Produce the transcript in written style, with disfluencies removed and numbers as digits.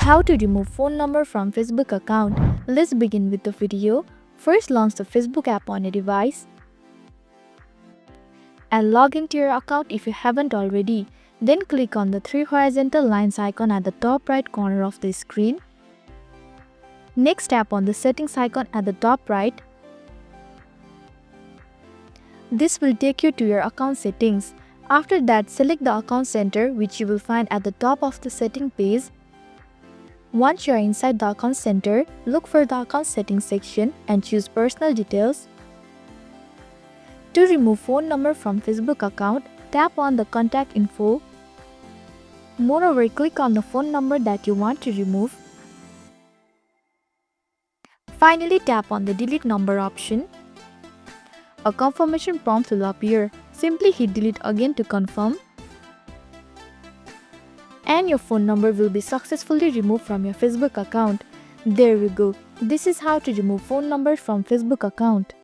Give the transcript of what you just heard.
How to remove phone number from Facebook account. Let's begin with the video. First, launch the Facebook app on a device and log into your account if you haven't already. Then click on the three horizontal lines icon at the top right corner of the screen. Next, tap on the settings icon at the top right. This will take you to your account settings. After that, select the account center, which you will find at the top of the setting page. Once you are inside the account center, look for the account settings section and choose personal details. To remove phone number from Facebook account, tap on the contact info. Moreover, click on the phone number that you want to remove. Finally, tap on the delete number option. A confirmation prompt will appear. Simply hit delete again to confirm. And your phone number will be successfully removed from your Facebook account. There we go. This is how to remove phone numbers from Facebook account.